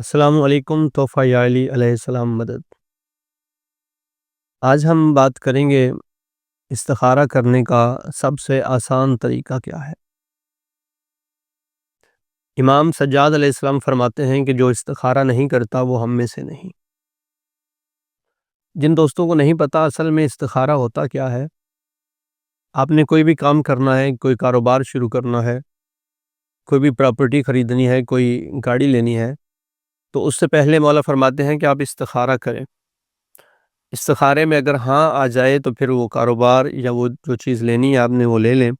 السلام علیکم تحفہ یا علی علیہ السلام مدد۔ آج ہم بات کریں گے استخارہ کرنے کا سب سے آسان طریقہ کیا ہے۔ امام سجاد علیہ السلام فرماتے ہیں کہ جو استخارہ نہیں کرتا وہ ہم میں سے نہیں۔ جن دوستوں کو نہیں پتہ اصل میں استخارہ ہوتا کیا ہے، آپ نے کوئی بھی کام کرنا ہے، کوئی کاروبار شروع کرنا ہے، کوئی بھی پراپرٹی خریدنی ہے، کوئی گاڑی لینی ہے، تو اس سے پہلے مولا فرماتے ہیں کہ آپ استخارہ کریں۔ استخارے میں اگر ہاں آ جائے تو پھر وہ کاروبار یا وہ جو چیز لینی ہے آپ نے وہ لے لیں،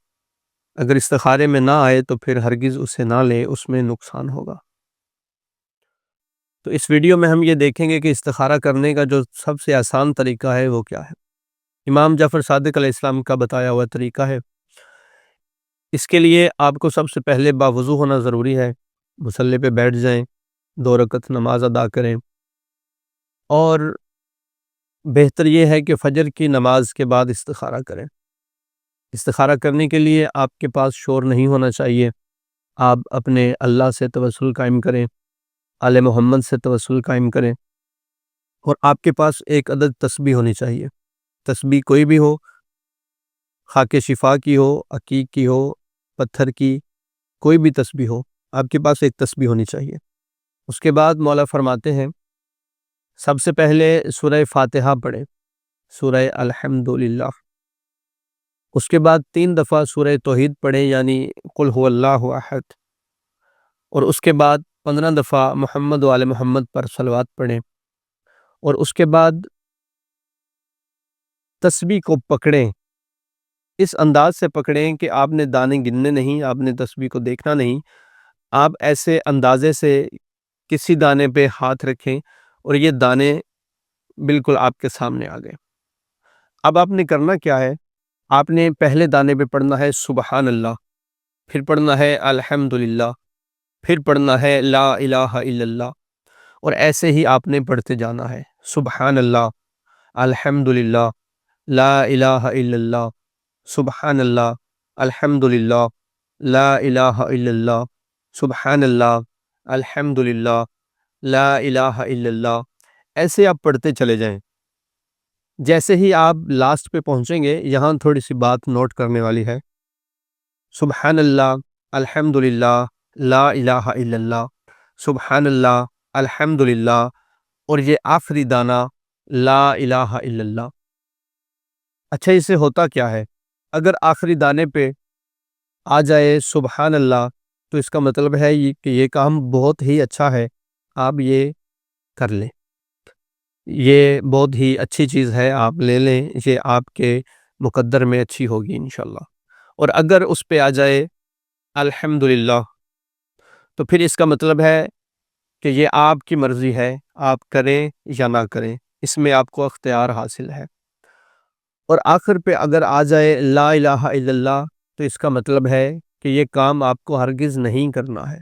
اگر استخارے میں نہ آئے تو پھر ہرگز اسے نہ لیں، اس میں نقصان ہوگا۔ تو اس ویڈیو میں ہم یہ دیکھیں گے کہ استخارہ کرنے کا جو سب سے آسان طریقہ ہے وہ کیا ہے۔ امام جعفر صادق علیہ السلام کا بتایا ہوا طریقہ ہے۔ اس کے لیے آپ کو سب سے پہلے باوضو ہونا ضروری ہے، مصلی پہ بیٹھ جائیں، 2 رکعت نماز ادا کریں، اور بہتر یہ ہے کہ فجر کی نماز کے بعد استخارہ کریں۔ استخارہ کرنے کے لیے آپ کے پاس شور نہیں ہونا چاہیے، آپ اپنے اللہ سے توسل قائم کریں، آل محمد سے توسل قائم کریں، اور آپ کے پاس ایک عدد تسبیح ہونی چاہیے۔ تسبیح کوئی بھی ہو، خاک شفا کی ہو، عقیق کی ہو، پتھر کی، کوئی بھی تسبیح ہو، آپ کے پاس ایک تسبیح ہونی چاہیے۔ اس کے بعد مولا فرماتے ہیں سب سے پہلے سورہ فاتحہ پڑھیں، سورہ الحمدللہ۔ اس کے بعد 3 دفعہ سورہ توحید پڑھیں، یعنی قل هو اللہ احد، اور اس کے بعد 15 دفعہ محمد و آل محمد پر صلوات پڑھیں، اور اس کے بعد تسبیح کو پکڑیں، اس انداز سے پکڑیں کہ آپ نے دانے گننے نہیں، آپ نے تسبیح کو دیکھنا نہیں، آپ ایسے اندازے سے کسی دانے پہ ہاتھ رکھیں اور یہ دانے بالکل آپ کے سامنے آ گئے۔ اب آپ نے کرنا کیا ہے، آپ نے پہلے دانے پہ پڑھنا ہے سبحان اللہ، پھر پڑھنا ہے الحمدللہ، پھر پڑھنا ہے لا الہ الا اللہ، اور ایسے ہی آپ نے پڑھتے جانا ہے، سبحان اللہ، الحمدللہ، لا الہ الا اللہ، سبحان اللہ، الحمدللہ، لا الہ الا اللہ، سبحان اللہ، الحمدللہ، لا الہ الا اللہ، ایسے آپ پڑھتے چلے جائیں۔ جیسے ہی آپ لاسٹ پہ پہنچیں گے، یہاں تھوڑی سی بات نوٹ کرنے والی ہے۔ سبحان اللہ، الحمدللہ، لا الہ الا اللہ، سبحان اللہ، الحمدللہ، اور یہ آخری دانہ لا الہ الا اللہ۔ اچھا، اسے ہوتا کیا ہے؟ اگر آخری دانے پہ آ جائے سبحان اللہ تو اس کا مطلب ہے کہ یہ کام بہت ہی اچھا ہے، آپ یہ کر لیں، یہ بہت ہی اچھی چیز ہے، آپ لے لیں، یہ آپ کے مقدر میں اچھی ہوگی انشاءاللہ۔ اور اگر اس پہ آ جائے الحمدللہ تو پھر اس کا مطلب ہے کہ یہ آپ کی مرضی ہے، آپ کریں یا نہ کریں، اس میں آپ کو اختیار حاصل ہے۔ اور آخر پہ اگر آ جائے لا الہ الا اللہ تو اس کا مطلب ہے کہ یہ کام آپ کو ہرگز نہیں کرنا ہے۔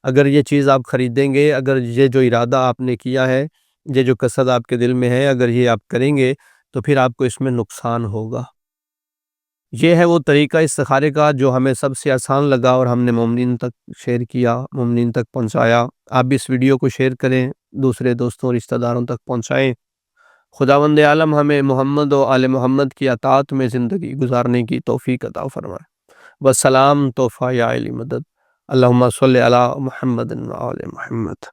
اگر یہ چیز آپ خریدیں گے، اگر یہ جو ارادہ آپ نے کیا ہے، یہ جو قصد آپ کے دل میں ہے، اگر یہ آپ کریں گے تو پھر آپ کو اس میں نقصان ہوگا۔ یہ ہے وہ طریقہ استخارے کا جو ہمیں سب سے آسان لگا، اور ہم نے مومنین تک شیئر کیا، مومنین تک پہنچایا۔ آپ بھی اس ویڈیو کو شیئر کریں، دوسرے دوستوں اور رشتہ داروں تک پہنچائیں۔ خداوند عالم ہمیں محمد و آل محمد کی اطاعت میں زندگی گزارنے کی توفیق عطا فرمائے۔ والسلام تحفہ یا علی مدد۔ اللہم صلی علی محمد و آل محمد۔